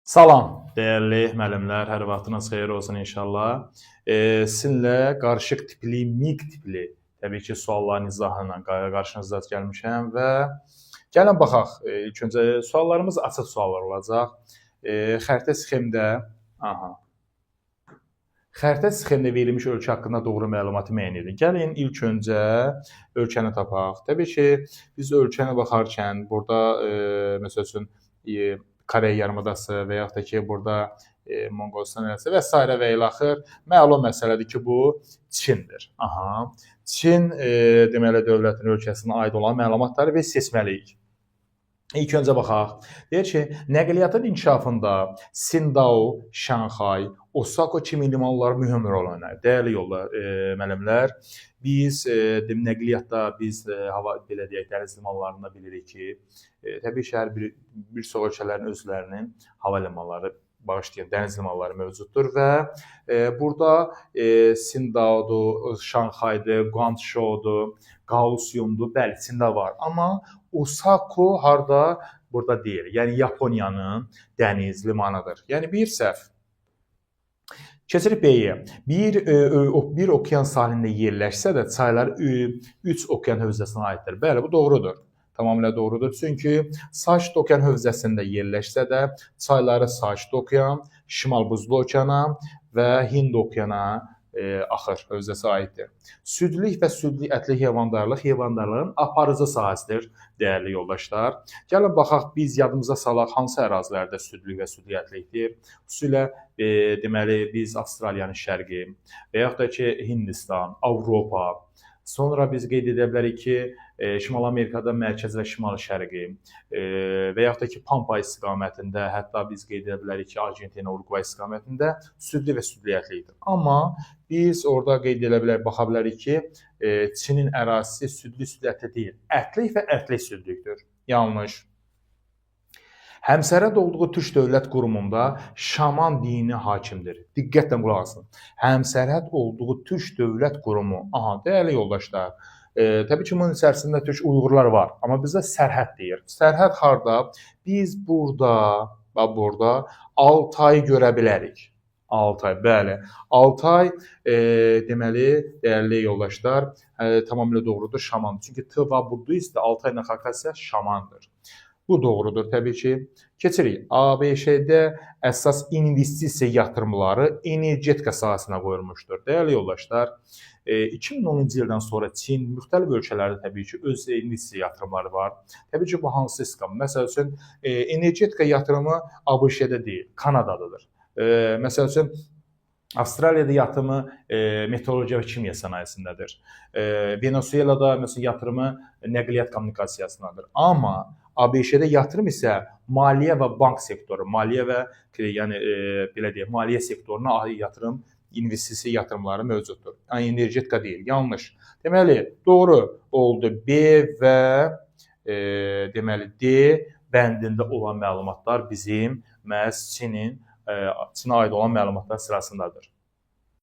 Salam, dəyərli müəllimlər, hər vaxtınız xeyir olsun inşallah. Sizinlə qarışıq tipli, miq tipli, təbii ki, sualların izahı ilə qarşınızda gəlmişəm və gəlin baxaq. İlk öncə suallarımız açıq suallar olacaq. Xəritə sxemdə, aha. Xəritə sxemdə verilmiş ölkə haqqında doğru məlumatı müəyyən edin. Gəlin ilk öncə ölkəni tapaq. Təbii ki, biz ölkəni baxarkən burada məsəl üçün Koreya yarımadası və yaxud da ki, burada Monqolistan ərazisi və s. və ilaxır məlum məsələdir ki, bu Çindir. Aha. Çin deməli dövlətin ölkəsinə aid olan məlumatları biz seçməliyik. İlk öncə baxaq. Deyir ki, nəqliyyatın inkişafında Sindao, Şanxay, Osaka kimi limanlar mühüm rol oynayır. Dəyərli müəllimlər, biz nəqliyyatda biz hava belə deyək, dəniz limanlarında bilirik ki, təbii ki, hər bir çox ölkələrin özlərinin hava limanları bağışlayın, dəniz limanları mövcuddur və burada Sindaodur, Şanxaydır, Guangzhoudur, Kaohsiungdur, bəli, Çində var. Amma Osaka harda? Burada deyil. Yəni Yaponiyanın dəniz limanıdır. Yəni bir səhv. Keçirik B-yə. Bir okean sahilində yerləşsə də çaylar 3 okean hövzəsinə aiddir. Bəli, bu doğrudur. Tamamilə doğrudur. Çünki Sakit okean hövzəsində yerləşsə də çayları Sakit okean, Şimal Buzlu okeana və Hind okeana axır hövzəsi aiddir. Südlük və südlük ətli heyvandarlığın aparıcı sahəsidir, dəyərli yoldaşlar. Gəlin baxaq, biz yadımıza salaq hansı ərazilərdə südlük və südlük ətlikdir. Xüsusilə deməli biz Avstraliyanın şərqi və yaxud da ki Hindistan, Avropa. Sonra biz qeyd edə bilərik ki, Şimal Amerikada mərkəz və şimal-şərqi və yaxud da ki, Pampa istiqamətində, hətta biz qeyd edə bilərik ki, Argentina, Uruguay istiqamətində südlü və südlü ətlikdir. Amma biz orada qeyd edə bilərik, baxa bilərik ki, Çinin ərazisi südlü ətli deyil, ətlik və ətlik südlükdür. Yanlış. Həmsərhəd olduğu Türk dövlət qurumunda şaman dini hakimdir. Diqqətlə qulaq asın. Həmsərhəd olduğu Türk dövlət qurumu. Aha, dəyərli yoldaşlar. Təbii ki, bunun içərisində Türk Uyğurlar var. Amma bizdə sərhəd deyir. Sərhəd harda? Biz burada Altayı görə bilərik. Altay, bəli. Altay deməli, dəyərli yoldaşlar, tamamilə doğrudur, şaman. Çünki Tıva Budist Altay Xakasiyya şamandır. Bu doğrudur təbii ki. Keçirik. ABŞ-də əsas investisiya yatırımları energetika sahəsinə qoyulmuşdur. Dəyərli yoldaşlar, 2010-cu ildən sonra Çin müxtəlif ölkələrdə təbii ki, öz investisiya yatırımları var. Təbii ki, bu hansı istiqamət? Məsəl üçün, energetika yatırımı ABŞ-də deyil, Kanadadadır. Məsəl üçün, Avstraliyada yatırımı meteorologiya və kimya sənayesindədir. Venezuelada məsələn yatırımı nəqliyyat kommunikasiyasındadır. Amma ABŞ-də yatırım isə maliyyə və bank sektoru, maliyyə və yəni belə deyək, maliyyə sektoruna aid yatırım, investisiya yatırımları mövcuddur. Yəni energetika deyil, yanlış. Deməli, doğru oldu B və deməli D bəndində olan məlumatlar bizim məhz Çinə aid olan məlumatlar sırasındadır.